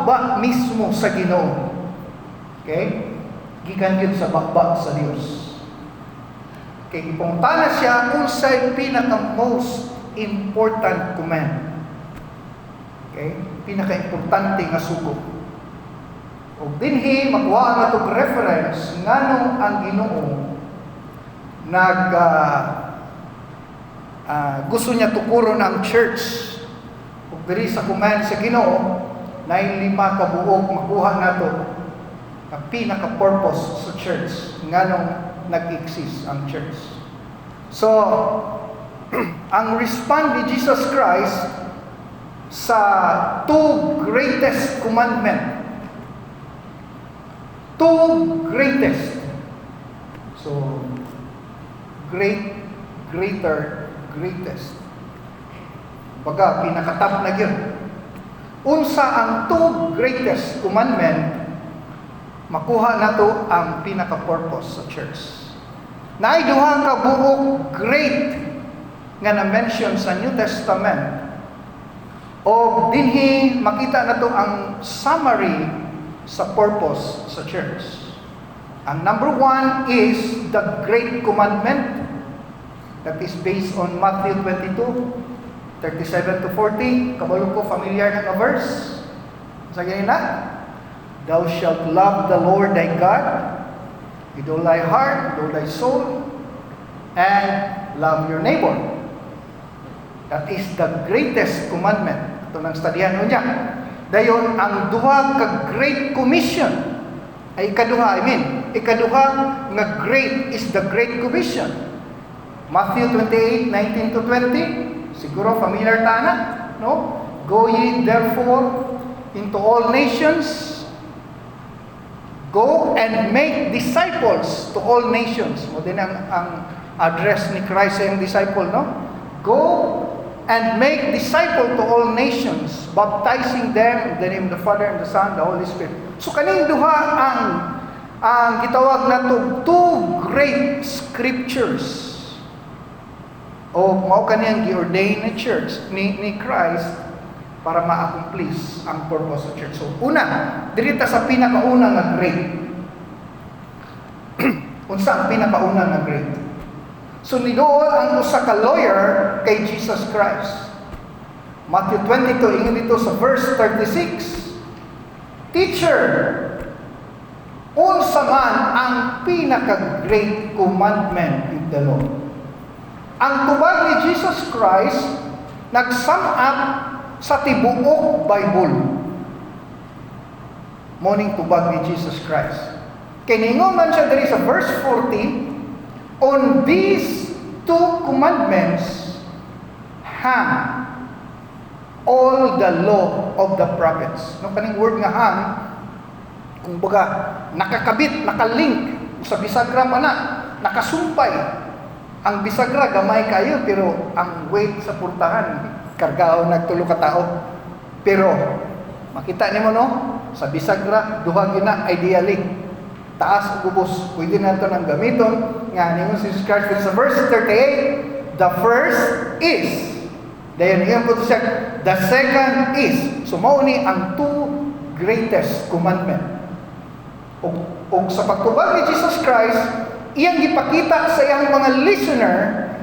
bakba mismo sa Ginoo. Okay? Gikan yun sa bakba sa Dios. Okay, ipungtana siya unsay pinaka-most important command. Okay? Pinaka-importante nga sugo. O dinhi makuha na itong reference nganong ang Ginoo gusto niya tukuron ang church. Ug diri sa command sa Ginoo na 5 ka buok makuha nato ang pinaka-purpose sa church nganong nag-exist ang church. So, ang respond ni Jesus Christ sa two greatest commandment. Two greatest. So, great, greater, greatest. Baga, pinakatap na yun. Unsa ang two greatest commandment, makuha na to ang pinaka-purpose sa church. Naiduhang ka buok great nga na-mention sa New Testament. O dinhi makita na to ang summary sa purpose sa church. Ang number 1 is the Great Commandment that is based on Matthew 22, 37 to 40. Kabalo ko, familiar na verse. Sa ganina, thou shalt love the Lord thy God with all thy heart, with all thy soul, and love your neighbor. That is the greatest commandment. Ito nang studihan mo niya. Dayon, ang duha ka Great Commission, ay ikaduha nga great is the Great Commission. Matthew 28:19 to 20, siguro familiar ta na, no? Go ye therefore into all nations, go and make disciples to all nations. O din ang address ni Christ sa yung disciple, no? Go and make disciple to all nations, baptizing them in the name of the Father and the Son and the Holy Spirit. So kaning duha ang gitawag nato two great scriptures. O mao kaniyang gi-ordain ni church ni Christ para ma-accomplish ang purpose sa church. So una, dirita sa pinakauna nga great. Unsa ang pinakauna nga great? So nidool ang usa ka lawyer kay Jesus Christ. Matthew 22, ingin dito sa verse 36. Teacher, unsa man ang pinaka-great commandment in the law? Ang tubag ni Jesus Christ nag-sum up sa tibuok Bible. Morning tubag ni Jesus Christ. Kiningon man siya diri sa verse 40, on these two commandments hang all the law of the prophets. No kaning word nga hang, kung baga nakakabit, nakalink sa bisagra pa na, nakasumpay. Ang bisagra gamay kayo pero ang weight sa purtahan kargao nagtulo ka tao. Pero makita nimo no, sa bisagra duha gina ideally taas ug ubos. Pwede nato nang gamiton nga nimo si Jesus Christ sa verse 38, the first is. Dayon iyon po siya, the second is. So mao ni ang two greatest commandment. Og sa pagtubag ni Jesus Christ, iyang gipakita sa iyang mga listener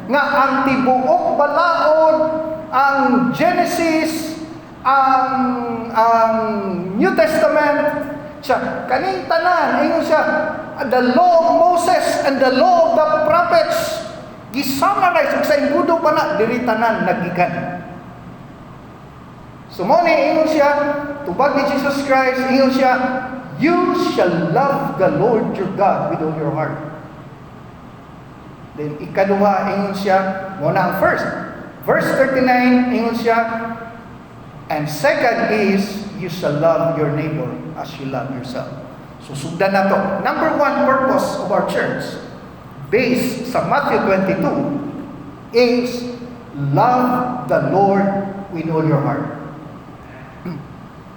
nga ang tibuok balaod, ang Genesis, ang New Testament, siya, kaning tanan, ingon siya, the law of Moses and the law of the prophets, gisummarize sa imbudo pa na, diri tanan nagikan. So mo ni ingon siya, tubag ni Jesus Christ, ingon siya, you shall love the Lord your God with all your heart. Then ikaduha, ingon siya, mo na ang first. Verse 39, ingon siya, and second is, you shall love your neighbor as you love yourself. So sugdan na to. Number 1 purpose of our church, based sa Matthew 22, is love the Lord with all your heart.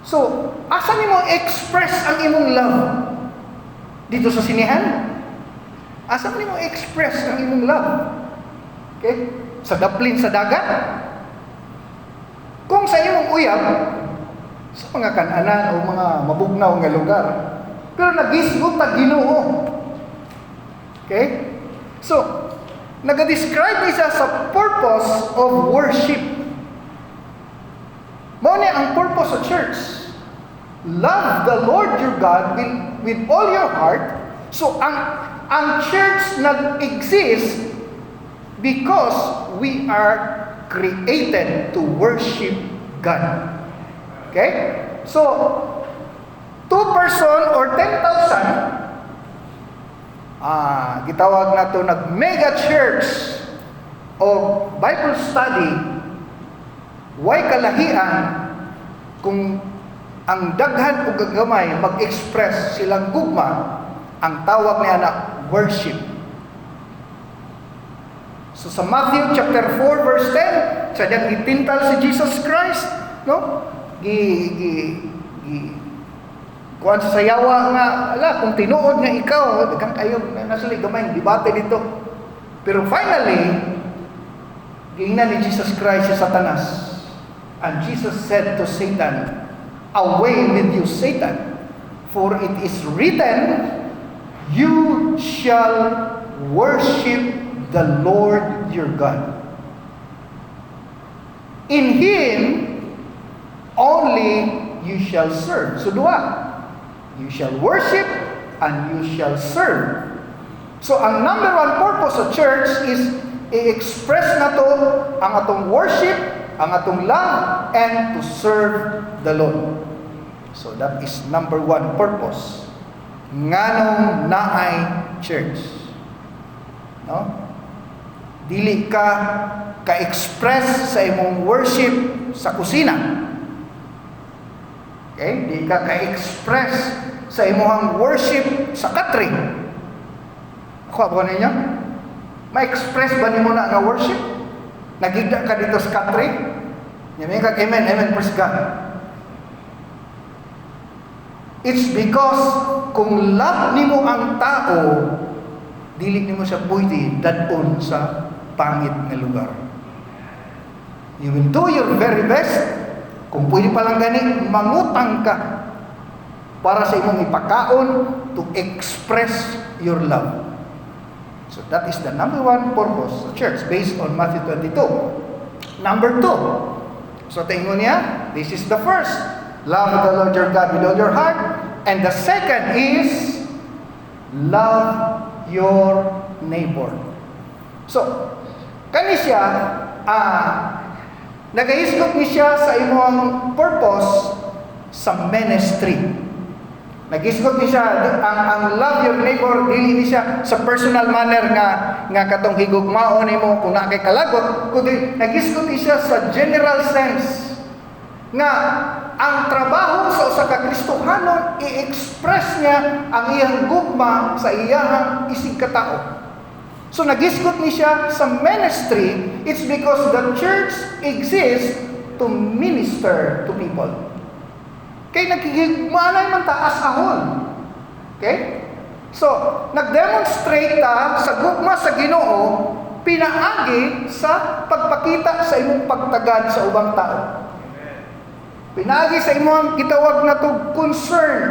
So, asa nimo express ang imong love? Dito sa sinihan? Asa nimo express ang imong love? Okay? Sa daplin sa dagat? Kung sa imong uyab, sa mga kananan o mga mabugnaw nga lugar. Pero nagisgot ta Ginoo. Okay? So, naga-describe niya sa purpose of worship. Mao ni ang purpose sa church. Love the Lord your God with all your heart. So, ang church nag-exist because we are created to worship God. Okay? So, 2 person or 10,000, gitawag na to nag-mega church o Bible study, way kalahian kung ang daghan o gagamay mag-express silang gugma, ang tawag niya na worship. So sa Matthew chapter 4 verse 10, sa diyang itintal si Jesus Christ, no? Kuan sa sayawa nga, kung tinuod nga ikaw, daghang kayo nasali gamay debate dito. Pero finally, giingnan ni Jesus Christ si Satanas. And Jesus said to Satan, "Away with you, Satan, for it is written, you shall worship the Lord your God. In Him only you shall serve." So dua. You shall worship and you shall serve. So ang number one purpose of church is i-express na to ang atong worship, ang atong love, and to serve the Lord. So that is number one purpose. Nganong naay church. No? Dili ka ka-express sa imong worship sa kusina. Okay? Di ka ka-express sa imong worship sa katring. Kuha ba ninyo? Ma-express ba nimo na nga worship? Nagigda ka dito sa katring? Yamin ka, amen, amen, praise God. It's because kung love nimo ang tao, dili nimo siya pwede dadon sa pangit nga lugar. You will do your very best. Kung pwede pa lang gani, mangutang ka para sa imong ipakaon to express your love. So that is the number one purpose of church based on Matthew 22. Number 2. So tingnan niya, this is the first. Love the Lord your God with all your heart. And the second is love your neighbor. So, kani siya, nagahisgot ni siya sa imong purpose sa ministry. Nagahisgot ni siya ang love your neighbor, dili ni siya sa personal manner nga katong higugmaon nimo kung na kay kalagot, kundi nagahisgot ni siya sa general sense nga ang trabaho sa usa ka Kristohanon i-express niya ang iyang gugma sa iyang isig katao. So nagisgot ni siya sa ministry. It's because the church exists to minister to people. Kay nagigigmanay man ta as a whole. Okay? So, nagdemonstrate ta sa gugma sa Ginoo pinaagi sa pagpakita sa imong pagtagad sa ubang tao. Pinaagi sa imong gitawag na to concern.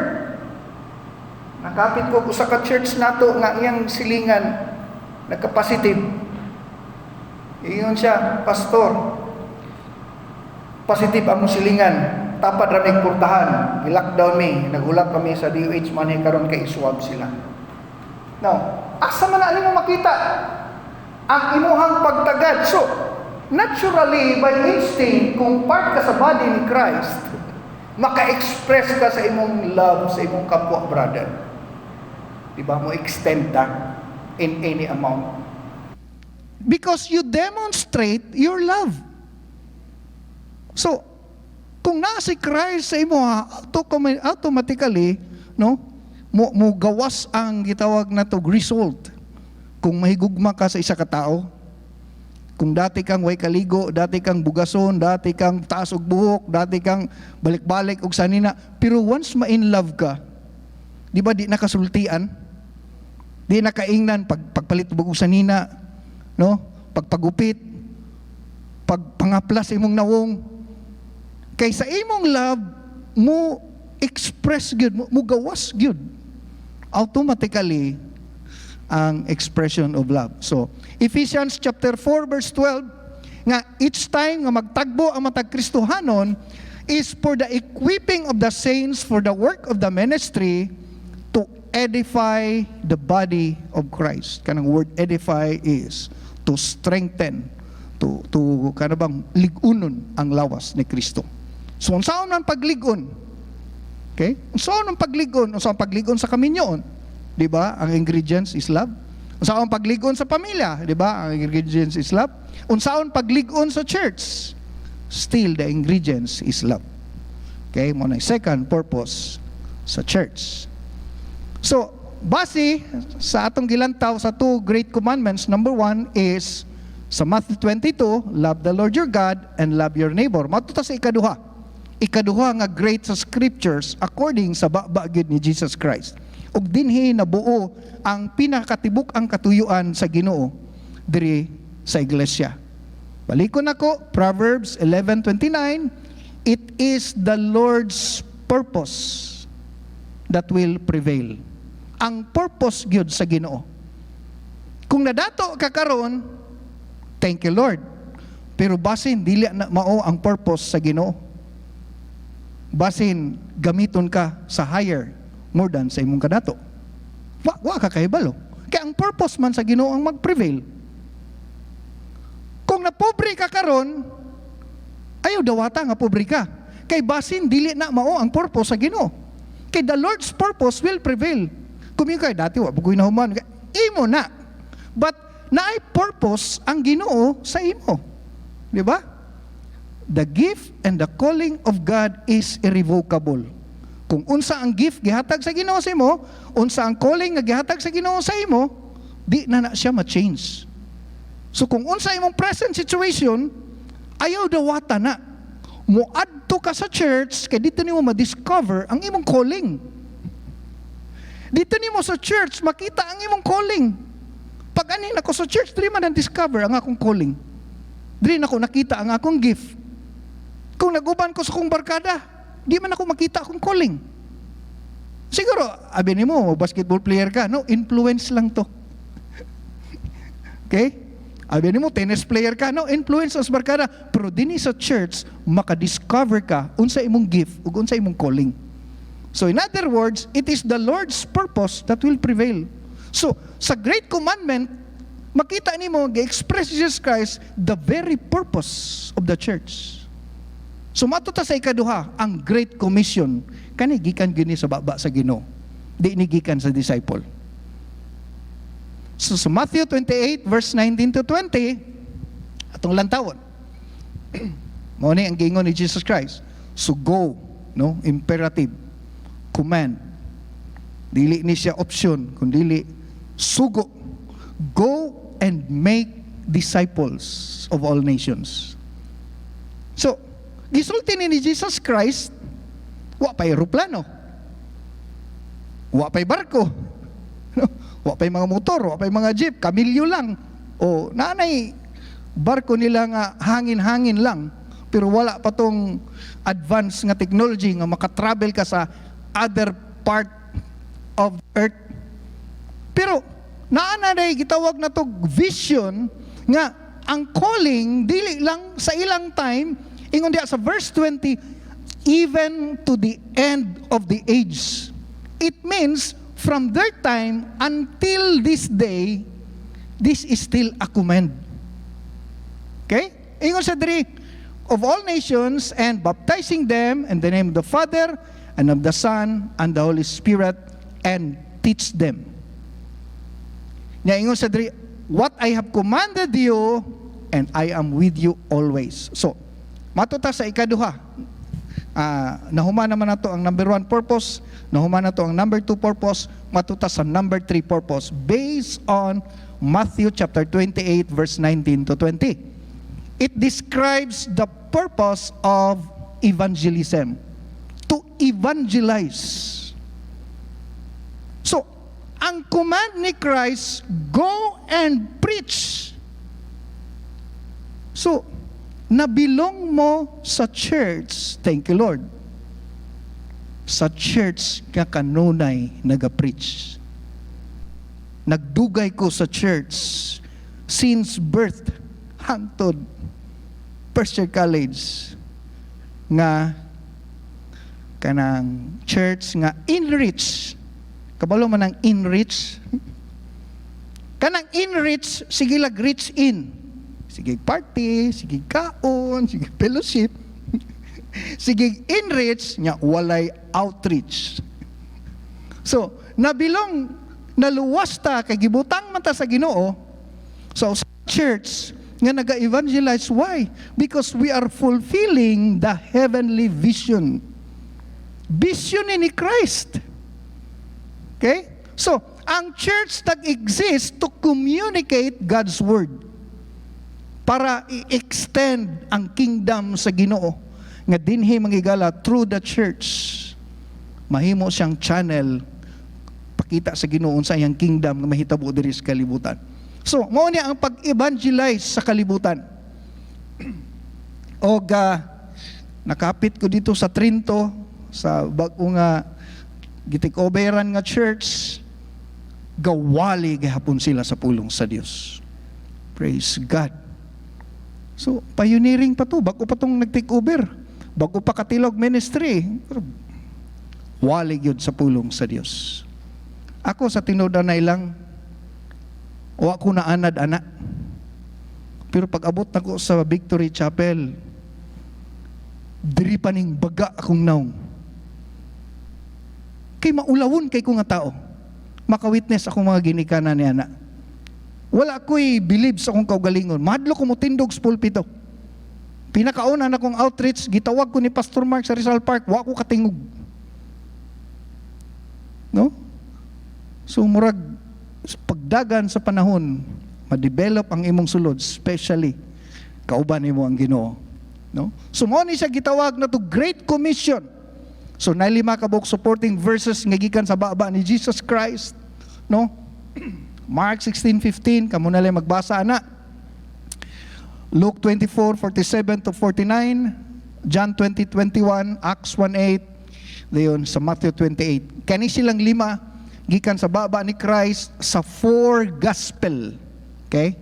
Nakapit ko sa ka church nato nga iyang silingan nagka-positive. Iyon siya, pastor. Positive ang silingan. Tapad ra mig portahan. I-lockdown mi. Nagulat kami sa DOH manay karon kay swab sila. Now, asa man na nimo makita ang imuhang pagtagad. So, naturally, by instinct, kung part ka sa body ni Christ, maka-express ka sa imong love sa imong kapwa brother. Diba? Mo extend ta in any amount. Because you demonstrate your love. So, kung naa si Christ sa imo, automatically, no, mo gawas ang gitawag na to result. Kung mahigugma ka sa isa ka tao, kung dati kang way kaligo, dati kang bugason, dati kang taas og buhok, dati kang balik-balik og sanina, pero once ma-in love ka, di ba di nakasultian? Di nakaingnan pagpalit og sanina, no? Pagpagupit, pagpangaplas imong nawong. Kay sa imong love, mo express gyud, mo gawas gyud automatically ang expression of love. So, Ephesians chapter 4 verse 12 nga each time nga magtagbo ang matag Kristohanon is for the equipping of the saints for the work of the ministry to edify the body of Christ. Kanang word edify is to strengthen, to kanabang ligunon ang lawas ni Kristo. So, unsaon man pagligon? Okay? Unsaon ang pagligon? Unsaon pagligon sa kaminyoon? Di ba? Ang ingredients is love. Unsaon pagligon sa pamilya? Di ba? Ang ingredients is love. Unsaon pagligon sa church? Still the ingredients is love. Okay? Muna second purpose sa church. So, base sa atong gilantaw sa two great commandments, number 1 is sa Matthew 22, love the Lord your God and love your neighbor. Matuta sa ikaduha. Ikaduha nga great sa scriptures according sa babagid ni Jesus Christ. Ug dinhi nabuo ang pinakatibuk ang katuyuan sa Ginoo diri sa iglesia. Balikon ako, Proverbs 11:29, it is the Lord's purpose that will prevail. Ang purpose gyud sa Ginoo. Kung nadato ka karon, thank you Lord. Pero basin dili na mao ang purpose sa Ginoo. Basin gamiton ka sa higher more than sa imong kadato. Wa ka kahibalo. Kaya ang purpose man sa Ginoo ang mag-prevail. Kung napobre ka karon, ayaw dawata nga pobre ka. Kay basin dili na mao ang purpose sa Ginoo. Kay the Lord's purpose will prevail. Kung kay dati wa bugoy na human, imo na. But naay purpose ang Ginoo sa imo. Di ba? The gift and the calling of God is irrevocable. Kung unsa ang gift gihatag sa Ginoo sa imo, unsa ang calling nga gihatag sa Ginoo sa imo, di na siya ma-change. So kung unsa imong present situation, ayaw dawata na. Moadto ka sa church kay dito nimo ma-discover ang imong calling. Dito nimo sa church makita ang imong calling. Pag anin ako sa church, diri man discover ang akong calling. Diri na ko nakita ang akong gift. Kung naguban ko sa kong barkada, di man ako makita akong calling. Siguro, abi nimo, basketball player ka, no? Influence lang to. Okay? Abi nimo, tennis player ka, no? Influence sa barkada. Pero dinhi sa church, makadiscover ka unsa imong gift ug unsa imong calling. So in other words, it is the Lord's purpose that will prevail. So, sa Great Commandment, makita nimo gi-express Jesus Christ the very purpose of the church. So matuta sa ikaduha, ang Great Commission, kani gikan gini sa baba sa Ginoo. Di ni gikan sa disciple. So sa Matthew 28 verse 19 to 20, atong lantawon. Mao ni ang gingon ni Jesus Christ. So go, no, imperative, command. Dili ni siya option, kundi sugo. Go and make disciples of all nations. So, gisulti ni Jesus Christ, wa pa'y aeroplano, wa pa'y barko, wa pa'y mga motor, wa pa'y mga jeep, kamilyo lang, o nanay barko nila nga hangin-hangin lang, pero wala pa tong advanced nga technology nga makatravel ka sa other part of earth. Pero naanay gitawag na to vision nga ang calling dili lang sa ilang time. Ingon diya sa verse 20, even to the end of the age. It means from their time until this day, this is still a command. Okay? Ingon sa diri, of all nations, and baptizing them in the name of the Father and of the Son and the Holy Spirit, and teach them. Nya ingon sa diri, what I have commanded you, and I am with you always. So, matuta sa ikaduha, nahuman naman na to ang number 1 purpose, nahuman na to ang number 2 purpose, matuta sa number 3 purpose, based on Matthew chapter 28 verse 19 to 20. It describes the purpose of evangelism, to evangelize. So, ang command ni Christ, go and preach. So, nabilong mo sa church, thank you Lord. sa church nga kanunay nagapreach. Nagdugay ko sa church since birth hangtod first year college nga kanang church nga enrich. Kabalo man ang enrich. Kanang enrich, sige lag reach in. Sige party, sige kaon, sige fellowship. Sige enrich, nya walay outreach. So, nabilong naluwas ta kay gibutang man ta sa Ginoo. So, sa church nga naga-evangelize, why? Because we are fulfilling the heavenly vision. Vision ni Christ. Okay? So, ang church nag-exist to communicate God's word para i-extend ang kingdom sa Ginoo nga dinhi manggigala through the church. Mahimo siyang channel pakita sa Ginoo sa iyang kingdom nga mahitabo diri sa kalibutan. So, mao ni ang pag-evangelize sa kalibutan. Og nakapit ko dito sa Trinto sa bag-o nga gitikoberan nga church, gawali gihapon sila sa pulong sa Dios. Praise God. So, pioneering pa to, bago pa tong nag-take over, bago pa katilog ministry, wali yun sa pulong sa Dios. Ako sa tinuod na ilang, o ako na anad-ana. Pero pag abot na ko sa Victory Chapel, diri pa ning baga akong naong. Kay maulawon kay ko nga tao. Maka-witness akong mga ginikanan ni ana. Wala ko'y believe sa akong kaugalingon. Mahadlo ko mo tindog sa pulpito. Pinakauna na akong outreach, gitawag ko ni Pastor Mark sa Rizal Park, wa ko katingog. No? So murag pagdagan sa panahon, ma-develop ang imong sulod, especially kauban nimo ang Ginoo. No? So mo ni siya gitawag na to Great Commission. So nailima ka buk supporting verses nga gikan sa baba ni Jesus Christ, no? Mark 16:15 kamo na lang magbasa ana. Luke 24:47 to 49, John 20:21, Acts 1:8, dayon sa Matthew 28. Kani silang lima gikan sa baba ni Christ sa four gospel. Okay?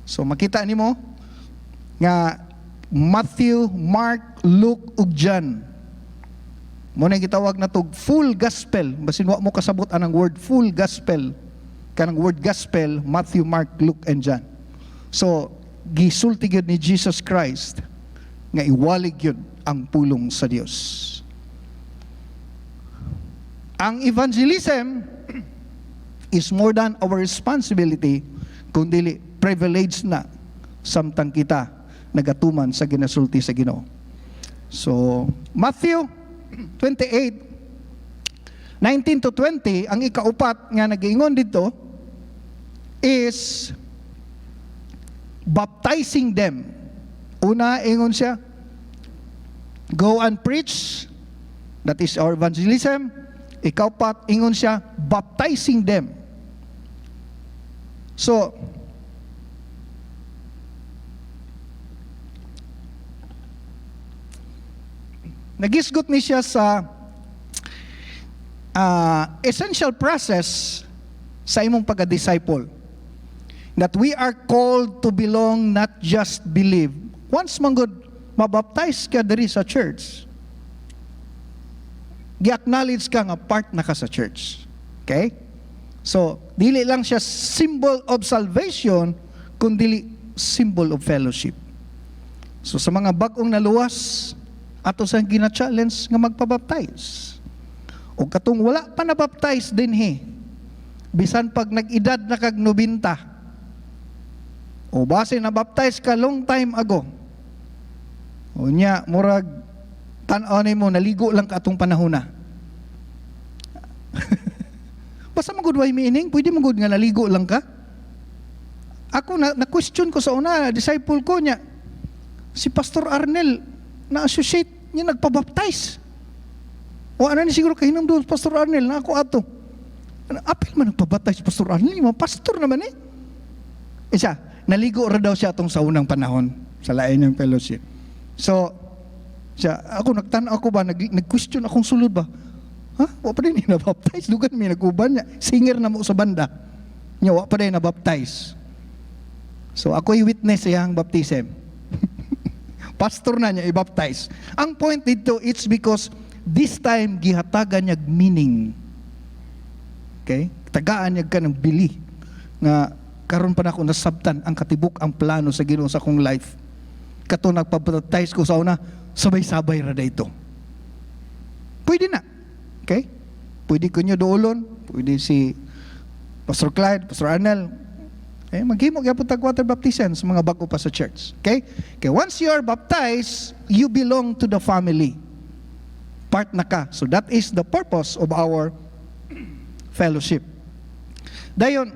So makita nimo nga Matthew, Mark, Luke ug John. Mo na gitawag na to full gospel. Basin wa mo kasabot anang word full gospel. Kanang word gospel, Matthew, Mark, Luke and John. So gisulti gyud ni Jesus Christ nga iwalig gyud ang pulong sa Dios. Ang evangelism is more than our responsibility, kundi privilege na samtang kita nagatuman sa ginasulti sa Ginoo. So, Matthew 28:19 to 20, ang ikaupat nga nag-iingon dito is baptizing them. Una, ingon siya, go and preach, that is our evangelism. Ikaupat, ingon siya, baptizing them. So, nagisgot ni siya sa essential process sa imong pagka-disciple. That we are called to belong, not just believe. Once man good, mabaptize ka diri sa church, gi-acknowledge ka nga part na ka sa church. Okay? So, dili lang siya symbol of salvation, kundi symbol of fellowship. So, sa mga bagong naluwas, ato sa gina-challenge nga magpabaptize. O katong wala pa nabaptize din bisan pag nag-edad na kag 90, o base nabaptize ka long time ago, o nya, murag, tan-aw mo, naligo lang ka atong panahon na. Basta magud way meaning, pwede magud nga naligo lang ka. Ako, na-question ko sa una, disciple ko niya, si Pastor Arnel, na-associate niya nagpabaptize. O ano ni siguro kahinam doon, Pastor Arnel, na ako ato. Apil man nagpabaptize, Pastor Arnel, mga pastor naman Isa, naligo ra daw siya atong sa unang panahon, sa lain ng fellowship. So, Siya, ako nagtanaw ako ba, nag-question akong sulod ba? Ha? Wa pa din na-baptize. Lugan may naguban niya. Singer na mo sa banda. Niya, wa pa din na-baptize. So, ako'y witness sa iyang baptism. Pastor na niya, i-baptize. Ang point dito, it's because this time, gihatagan niya meaning. Okay? Tagaan niya ka ng bili. Nga, karon pa na ako nasabtan ang katibuk, ang plano sa Ginoo sa akong life. Kato nagpabaptize ko sa una, sabay-sabay ra dito. Pwede na. Okay? Pwede ko nyo doolon, pwede si Pastor Clyde, Pastor Arnel, maghimog yapon tag water baptism sa mga bago pa sa church. Okay? Okay, once you are baptized, you belong to the family. Part na ka. So that is the purpose of our fellowship. Dayon,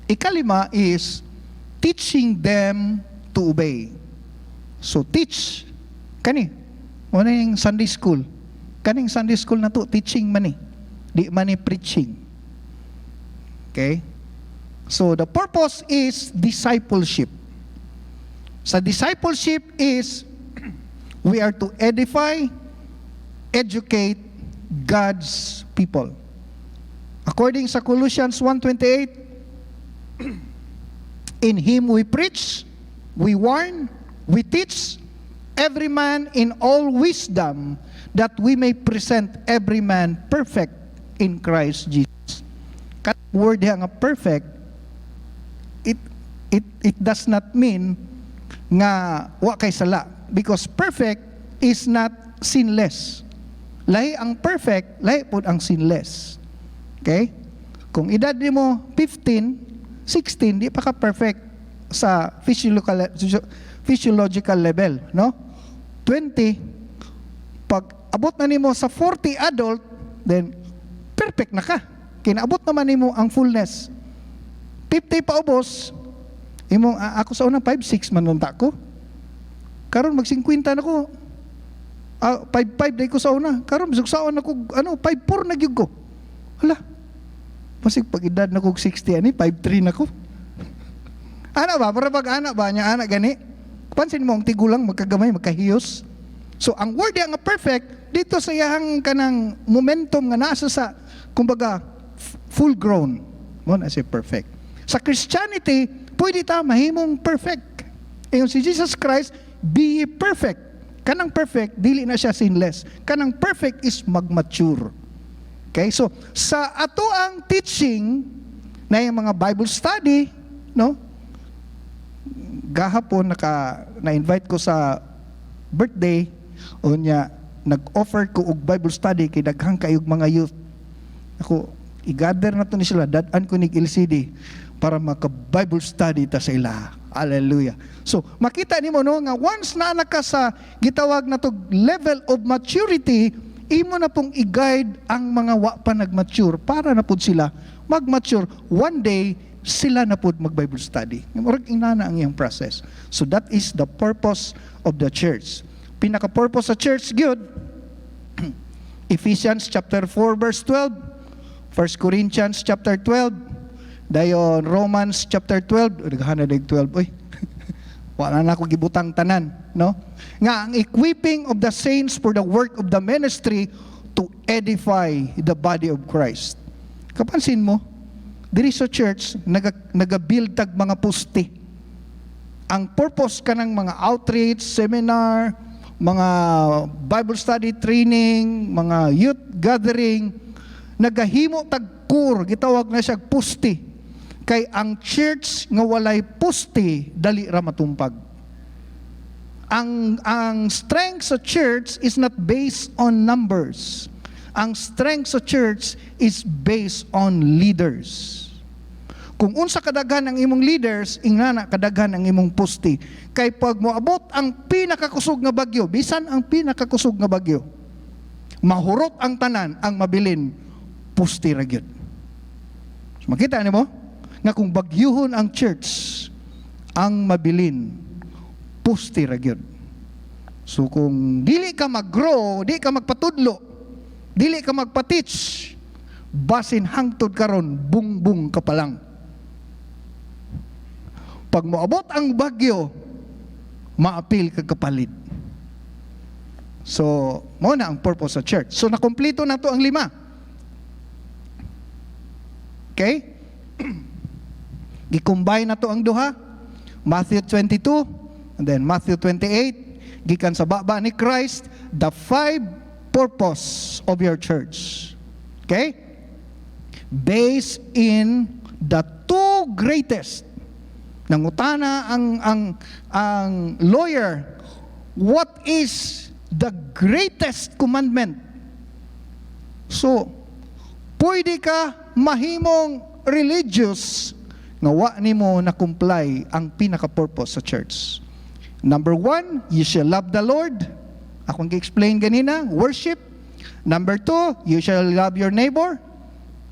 ikalima is teaching them to obey. So teach kani ano yung Sunday school, kaning Sunday school na to teaching man di man preaching. Okay, so the purpose is discipleship. Sa discipleship is we are to edify, educate God's people. According sa Colossians 1:28, in Him we preach, we warn, we teach every man in all wisdom, that we may present every man perfect in Christ Jesus. Kat word nga perfect, it does not mean nga wa kay sala, because perfect is not sinless. Lahi ang perfect, lahi pod ang sinless. Okay? Kung edad mo 15, 16, di pa ka perfect sa physiological level, no? 20, pag abot na nimo sa 40 adult, then perfect na ka. Kinaabot naman nimo ang fullness. 50 pa ubos, imong ako sa una 5'6" man nunta ko. Karon mag 50 na ko. 5'5" day ko sa una. Karon bisugsaon na ko 5'4" na gyud ko. Hala. Masig pag edad na ko 60 ani 5'3" na ko. Ana ba? Para pag anak ba nya anak gani? Pansin mo ang tigulang magkagamay, magkahiyos. So ang word nga perfect dito sa iyang kanang momentum nga nasa sa kumbaga full grown. Mo na si perfect. Sa Christianity, pwede ta mahimong perfect. Ayon si Jesus Christ, be perfect. Kanang perfect, dili na siya sinless. Kanang perfect is mag-mature. Okay? So sa ato ang teaching na yung mga Bible study, no? Gahapon na-invite ko sa birthday o niya nag-offer ko og Bible study kay daghang kayog mga youth. Ako i-gather na to ni sila, dad-an ko nig LCD para maka-Bible study ta sa ila. Hallelujah. So makita nimo no nga once na ka sa gitawag na to level of maturity, imo na pong i-guide ang mga wa pa nag-mature para na pud sila mag-mature. One day sila na po mag-Bible study. Murag inana ang iyang process. So that is the purpose of the church. Pinaka-purpose sa church, good. Ephesians chapter 4 verse 12, 1 Corinthians chapter 12, dayon Romans chapter 12, naghahanad ng 12, oy. Wala na ako gibutang tanan, no? Nga ang equipping of the saints for the work of the ministry to edify the body of Christ. Kapansin mo, diri sa church, nagabuild tag mga puste. Ang purpose kanang mga outreach, seminar, mga Bible study training, mga youth gathering, nagahimo tag core, gitawag na siya puste. Kay ang church nga walay puste, dali ra matumpag. Ang strength sa church is not based on numbers. Ang strength sa church is based on leaders. Kung unsa kadaghan ang imong leaders, ingana kadaghan ang imong puste. Kay pag moabot ang pinakakusog nga bagyo, bisan ang pinakakusog nga bagyo, mahurot ang tanan, ang mabilin, puste ra gyud. So, makita nimo nga kung bagyuhon ang church, ang mabilin, puste ra gyud. So kung dili ka mag-grow, dili ka magpatudlo, dili ka magpa-teach, basin hangtod karon bungbong ka pa lang. Pag moabot ang bagyo, maapil ka kapalit. So, mo na ang purpose sa church. So, nakumpleto na to ang 5. Okay? Gi-combine na to ang duha. Matthew 22, and then Matthew 28, gikan sa baba ni Christ, the 5 purpose of your church. Okay? Based in the 2 greatest. Nangutana ang lawyer, what is the greatest commandment? So, pwede ka mahimong religious nga wa nimo na comply ang pinaka-purpose sa church. Number 1, you shall love the Lord. Akong gi-explain ganina, worship. Number 2, you shall love your neighbor.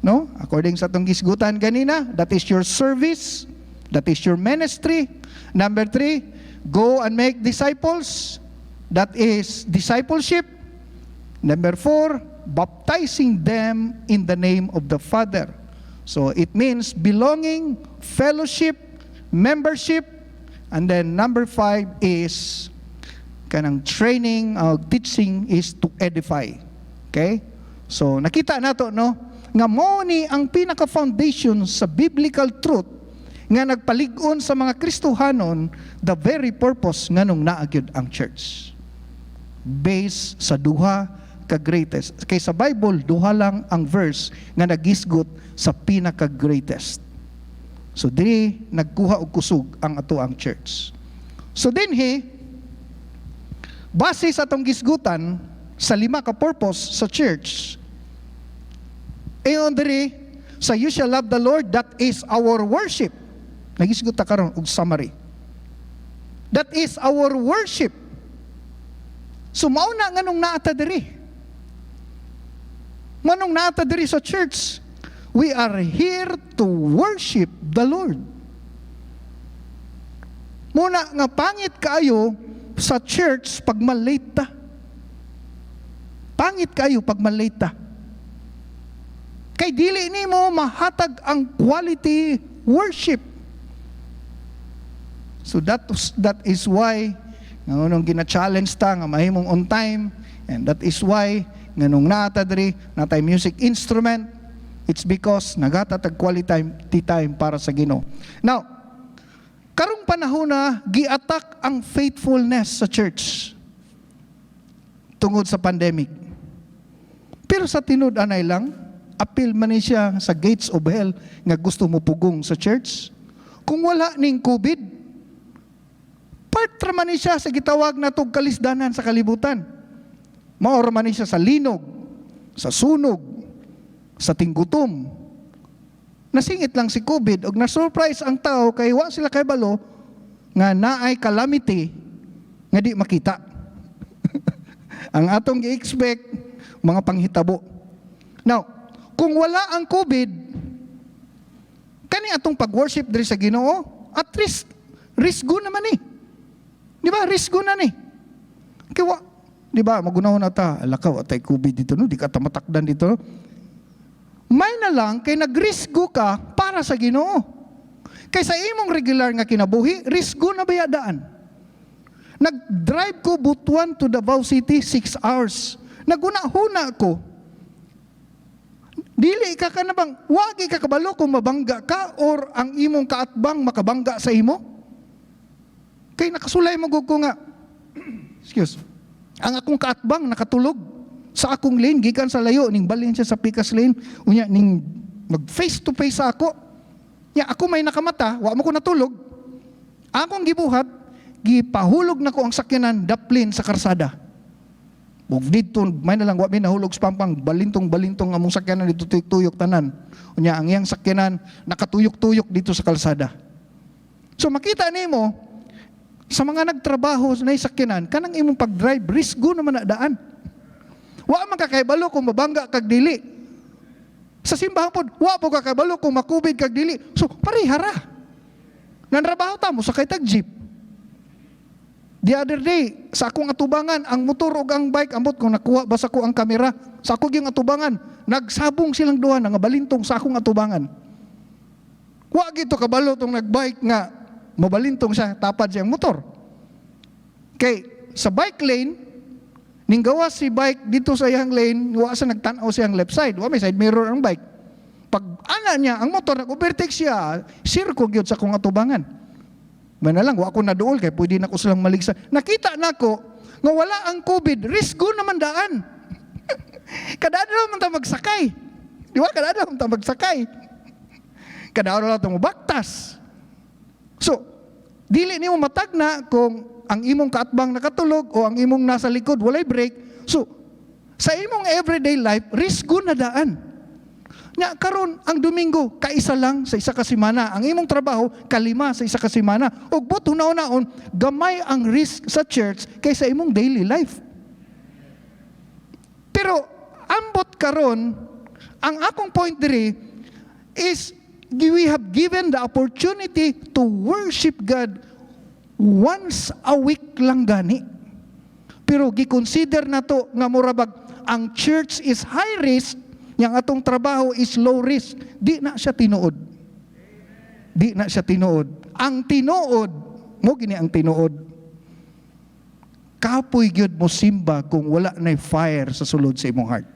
No? According sa itong gisgutan ganina, that is your service. That is your ministry. Number 3, go and make disciples. That is discipleship. Number 4, baptizing them in the name of the Father. So it means belonging, fellowship, membership, and then number 5 is kanang training, teaching is to edify. Okay? So nakita nato no nga mo ni ang pinaka-foundation sa biblical truth nga nagpalig-on sa mga Kristohanon the very purpose nganong naagyud ang church. Based sa duha ka greatest. Kay sa Bible, duha lang ang verse nga nagisgot sa pinaka-greatest. So diri nagkuha og kusog ang ato ang church. So dinhi base sa atong gisgutan sa 5 ka purpose sa church. Ayon diri sa you shall love the Lord, that is our worship. Nagisgot ta karon og summary. That is our worship. So mauna nganong naata diri. Manong naata diri sa church. We are here to worship the Lord. Muna nga pangit kaayo sa church pag malate ta. Pangit kaayo pag malate ta. Kay dili nimo mahatag ang quality worship. So that is why nganong gina-challenge ta nga mahimong on time, and that is why nganong naata diri natay music instrument, it's because nagatatag quality time para sa Ginoo. Now, karong panahon na gi-attack ang faithfulness sa church tungod sa pandemic. Pero sa tinud-anay lang, appeal man ni siya sa gates of hell nga gusto mo pugong sa church. Kung wala ning COVID, part man ni siya sa gitawag na tog kalisdanan sa kalibutan. Maor man ni siya sa linog, sa sunog, sa tinggutom. Nasingit lang si COVID og na-surprise ang tao kay wa sila kay balo nga naay calamity nga di makita. Ang atong gi-expect mga panghitabo. Now, kung wala ang COVID, kani atong pag-worship diri sa Ginoo, at least risgo naman eh. Di ba? Risgo na ni. Kaya, di ba, magunahon na ta, alakaw, atay COVID dito, no? Di ka tamatakdan dito, no? May na lang, kay nagrisgo ka para sa Ginoo. Kay sa imong regular nga kinabuhi, risgo na bayadaan. Nag-drive ko Butuan to Davao City 6 hours. Naguna-huna ko. Dili ka ka na bang, wagi ka kabalo kung mabangga ka or ang imong kaatbang makabangga sa imo? Kay nakasulay magug ko nga, excuse, ang akong kaatbang nakatulog sa akong lane, gikan sa layo, ning balin siya sa pikas lane, unya, ning mag face to face ako. Ya, ako may nakamata, wa mo ko natulog. Akong gibuhat, gipahulog na ko ang sakyanan, daplin sa karsada. Ug dito, may na lang, wa may nahulog sa pampang, balintong among sakyanan dito tuyok tanan. Unya, ang iyang sakyanan, nakatuyok-tuyok dito sa kalsada. So makita nimo, sa mga nagtrabaho na sakyanan, kanang imong pag-drive, risgo naman na daan. Wa man kakaibalo kung mabangga kag dili. Sa simbahan pod, wa po kakaibalo kung makubid kag dili. So, parihara. Nanrabaho ta mo sa kay tag jeep. The other day, sa akong atubangan, ang motor o ang bike, ambot kung nakuha ba sa ko ang kamera, sa akong yung atubangan, nagsabong silang duha, balintong sa akong atubangan. Wa gito kabalo tong nagbike nga, mabalintong siya, tapad siyang motor. Kay, sa bike lane, ning gawa si bike dito sa iyang lane, wa sa nagtanaw siyang left side, wa may side mirror ang bike. Pag ana niya, ang motor, nag-overtake siya, sirko gyud sa akong atubangan. May lang, wa ako naduol kay pwede na ko silang maligsa. Nakita na ko nga wala ang COVID, risko naman daan. Kadadalaw man ta magsakay. Di ba? Kadadalaw man ta magsakay. Kadadalaw ta mo baktas. So, dili nimo matagna kung ang imong kaatbang nakatulog o ang imong nasa likod walay brake. So, sa imong everyday life, risko na daan. Nya karon ang Domingo kaisa lang sa isa ka semana, ang imong trabaho kalima sa isa ka semana. Ug but hunaw-naon gamay ang risk sa church kaysa imong daily life. Pero ambot karon ang akong point diri is we have given the opportunity to worship God once a week lang gani. Pero gi-consider nato nga murabag ang church is high risk, yang atong trabaho is low risk. Di na siya tinuod. Di na siya tinuod. Ang tinuod, mo gini ang tinuod. Kapoy gyud mo simba kung wala na fire sa sulod sa imong heart.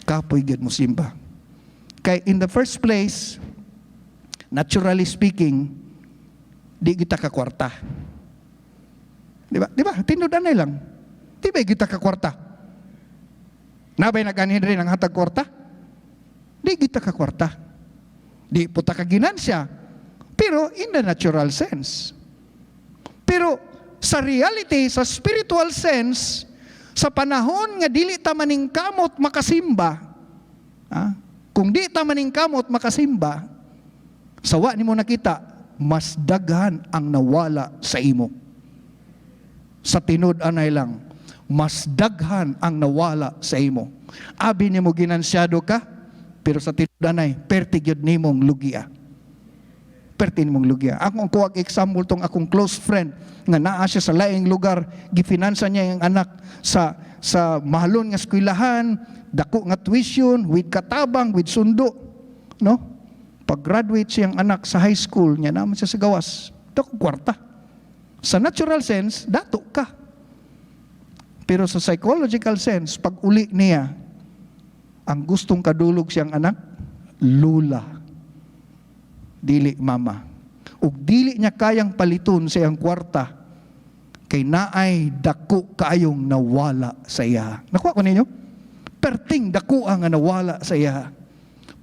Kapoy gyud mo simba. Kay in the first place, naturally speaking, di kita ka kwarta. Di ba? Di ba? Tinudan na lang. Di ba kita ka kwarta? Nabay naganin rin ang hatag kwarta? Di kita ka kwarta. Di puta ka ginansya. Pero in the natural sense. Pero sa reality, sa spiritual sense, sa panahon nga dili ta maning kamot makasimba, kung di ta maning kamot makasimba, sawa nimo nakita, mas daghan ang nawala sa imo. Sa tinud-anay lang, mas daghan ang nawala sa imo. Abi nimo ginansyado ka, pero sa tinud-anay, perti gyud nimong lugia. Perti nimong lugia. Akong kuwag example tong akong close friend nga naa siya sa laing lugar, gifinansa niya yung anak sa mahalon nga eskwelahan, dako nga tuition, with katabang, with sundo, no? Pag-graduate siyang anak sa high school, niya naman siya sa gawas, dako kwarta. Sa natural sense, dato ka. Pero sa psychological sense, pag uli niya, ang gustong kadulog siyang anak, lula. Dili mama. Ug dili niya kayang paliton sa iyang kwarta, kay naay dako kaayong nawala sa iya. Nakuha ko ninyo? Perting dako ang nawala sa iya.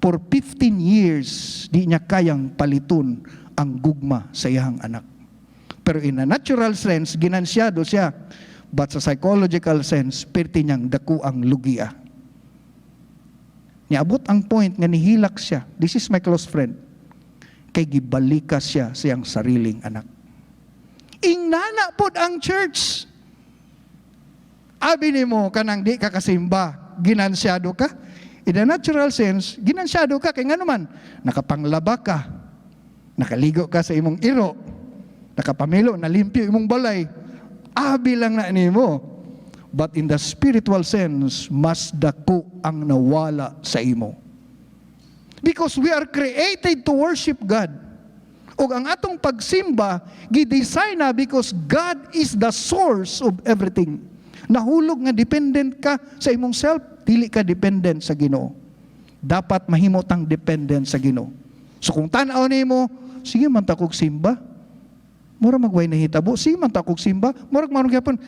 For 15 years, di niya kayang paliton ang gugma sa iyang anak. Pero in a natural sense, ginansyado siya. But sa psychological sense, perti niyang dako ang lugia. Niabot ang point nga nihilak siya. This is my close friend. Kay gibalikas siya sa iyang sariling anak. Ingnana pod ang church. Abi nimo kanang di ka kasimba, ginansyado ka. In a natural sense, ginansyado ka kay nganuman nakapanglaba ka. Nakaligo ka sa imong iro. Nakapamilo, nalimpyo imong balay. Abi lang na nimo. But in the spiritual sense, mas dako ang nawala sa imo. Because we are created to worship God. O ang atong pagsimba, gidesign na because God is the source of everything. Nahulog nga dependent ka sa imong self, dili ka dependent sa Ginoo. Dapat mahimotang dependent sa Ginoo. So kung tanaw nimo, sige man ta kog simba. Mura magway na hitabo, sige man ta kog simba. Murag manong gyapon,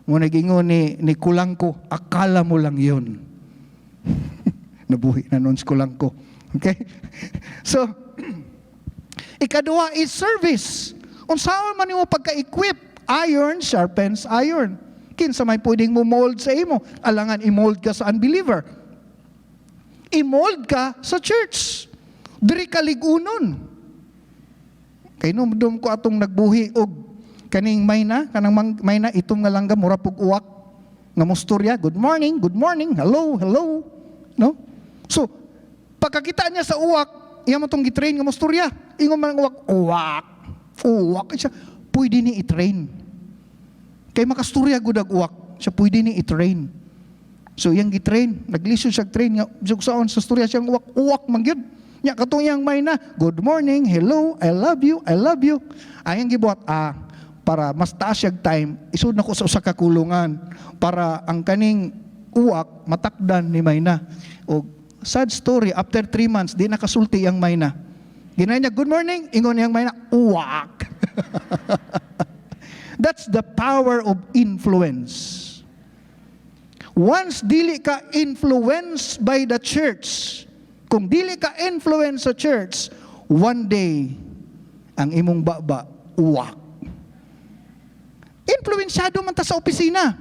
mo nagingon ni Kulangko, akala mo lang 'yon. Nabuhi na noon si Kulangko. Okay? So, ikaduha is service. Unsaon man nimo pagka-equip, iron sharpens iron. Kinsa may pwedeng mo mold sa imo, alangan i-mold ka sa unbeliever. I-mold ka sa church. Diri ka ligunon. Kay dum ko atong nagbuhi og kaning mayna, kanang mayna itong nga langgam mura pug uwak nga musturya. Good morning, hello, hello. No? So, pagkakita niya sa uwak, iya mo tong gitrain nga musturya. Ingon man ang uwak, uwak. Uwak siya. Pwede ni i-train. Kay makasturya gud ang uwak, siya pwede ni i-train. So iyang gi-train, naglisod siya train nga saon sa storya siyang uwak man gyud. Nya katong iyang may na, good morning, hello, I love you, I love you. Ayang gibuhat para mas taas siyang time, isud nako sa usa ka kulungan para ang kaning uwak matakdan ni Mayna. O sad story, after 3 months di nakasulti ang Mayna. Ginaya niya, good morning, ingon niyang Mayna, uwak. That's the power of influence. Once dili ka influenced by the church, kung dili ka influence sa church, one day, ang imong baba, uwak. Influensyado man ta sa opisina.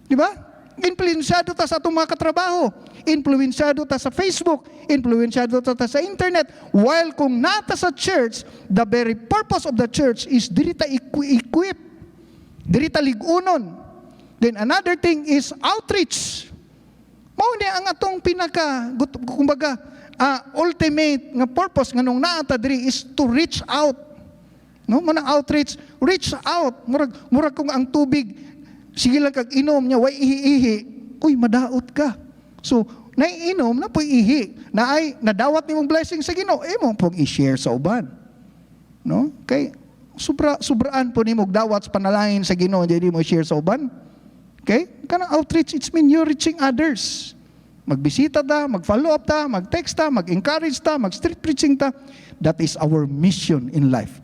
Di ba? Influensyado ta sa atong mga katrabaho. Influensyado ta sa Facebook. Influensyado ta sa internet. While kung nata sa church, the very purpose of the church is diri ta equip. Diri ta ligunon. Then another thing is outreach. Mao ni ang atong kumbaga ultimate nga purpose nganong naata diri is to reach out. No, mana outreach, reach out. Murag kung ang tubig sige lang kag inom nya way ihi-ihi, uy madaot ka. So naiinom na poy ihi, naay nadawat nimong blessing sa Ginoo, imo pong i-share sa uban. No? Kay sobraan po nimo dawat sa panalangin sa Ginoo, di mo i-share sa uban. Okay? Kanang outreach, it's mean you're reaching others. Magbisita ta, mag-follow up ta, mag-text ta, mag-encourage ta, mag-street preaching ta. That is our mission in life.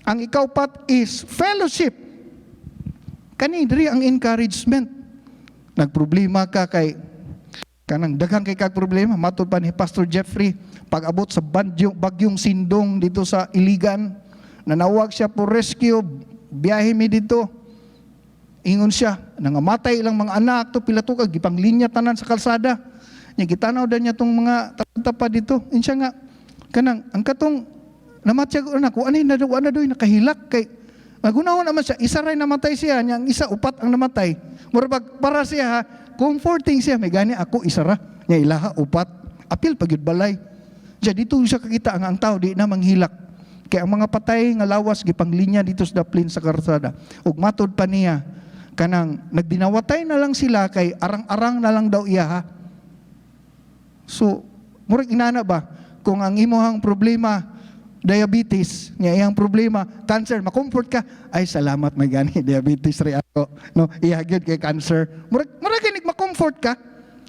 Ang ikaw pat is fellowship. Kani diri ang encouragement. Nagproblema ka kay kanang daghang kay kag problema, matud pa ni Pastor Jeffrey pag-abot sa bagyong Sindong dito sa Iligan, nanawag siya for rescue, biyahe mi dito. Ingon siya, nangamatay ilang mga anak to pila to kag gipanglinya tanan sa kalsada. Nya gitanaw daw niya tong mga tapa dito. Insya nga kanang ang katong namatay ko anak ko ani na doy nakahilak kay magunahon naman siya isa ray namatay siya nya ang isa upat ang namatay. Murag para siya ha, comforting siya may gani ako isa ra nya ilaha upat apil pagyud balay. Diya dito siya kakita ang tao di na manghilak. Kay ang mga patay nga lawas gipanglinya dito sa daplin sa kalsada. Ug matud pa niya kanang nagdinawatay na lang sila kay arang-arang na lang daw iya ha. So, murag inana ba kung ang imuhang problema diabetes, nga iyang problema cancer, makomfort ka, ay salamat may gani diabetes ri ako, no, ihagyod kay cancer. Murag ginig makomfort ka.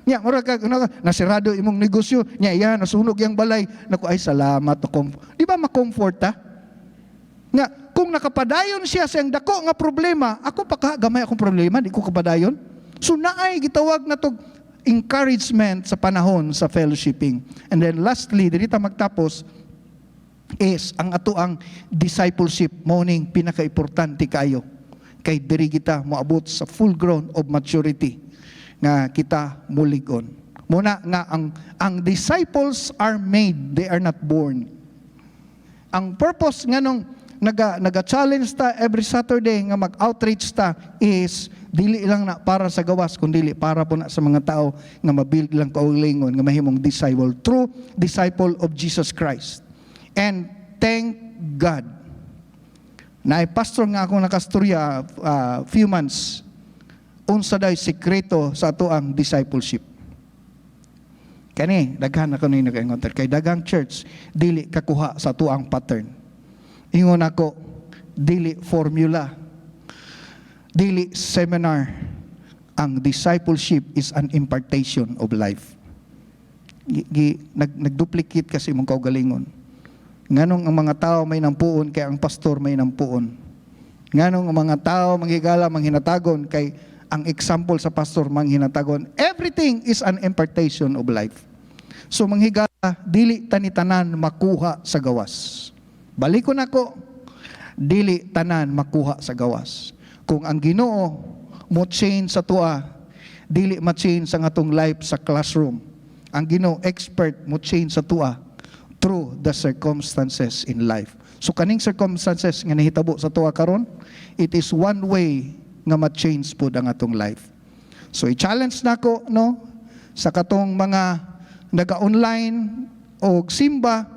Nya murag ka nasirado imong negosyo, nya iya nasunog yang balay, nako ay salamat to comfort. Di ba makomfort ta? Nga kung nakapadayon siya sa dako nga problema, ako pa gamay akong problema, di ko kapadayon. So naay gitawag na tog encouragement sa panahon sa fellowshipping. And then lastly, dili ta magtapos is ang ato ang discipleship mao ning pinakaimportante kayo. Kay diri kita moabot sa full grown of maturity nga kita mulig-on. Muna nga ang disciples are made, they are not born. Ang purpose nganong naga-challenge ta every Saturday nga mag-outreach ta is dili lang na para sa gawas kundi para po na sa mga tao nga mabuild lang kaugalingon nga mahimong disciple, true disciple of Jesus Christ. And thank God na pastor nga akong nakastorya few months unsa daw sekreto sa ato ang discipleship. Kani daghan ako ni nag-encounter kay daghang church dili kakuha sa ato ang pattern. Ingon ako, dili formula, dili seminar. Ang discipleship is an impartation of life. Nagduplicate kasi mong kaugalingon. Nganong ang mga tao may nampuon, kay ang pastor may nampuon. Nganong ang mga tao manghigala, manghinatagon, kay ang example sa pastor manghinatagon. Everything is an impartation of life. So manghigala, dili tanitanan makuha sa gawas. Balikon ako, dili tanan makuha sa gawas. Kung ang Ginoo mo change sa tua, dili ma-change sa atong life sa classroom. Ang Ginoo expert mo change sa tua through the circumstances in life. So kaning circumstances nga nahitabo sa tua karon, it is one way nga ma-change po ang atong life. So i-challenge nako no sa katong mga naga-online o simba,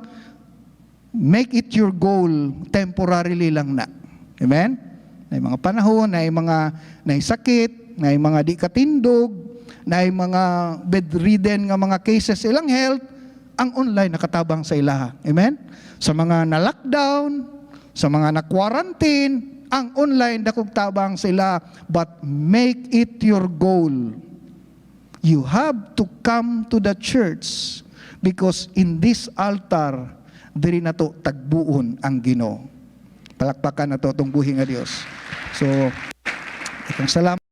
make it your goal temporarily lang na. Amen? Na mga panahon, na mga sakit, na mga di katindog, na mga bedridden nga mga cases ilang health, ang online nakatabang sa ilaha. Amen? Sa mga na-lockdown, sa mga na-quarantine, ang online dakog tabang sila, but make it your goal. You have to come to the church because in this altar, diri na to tagbuon ang Ginoo. Palakpakan na to itong buhi nga Dios. So, itong salamat.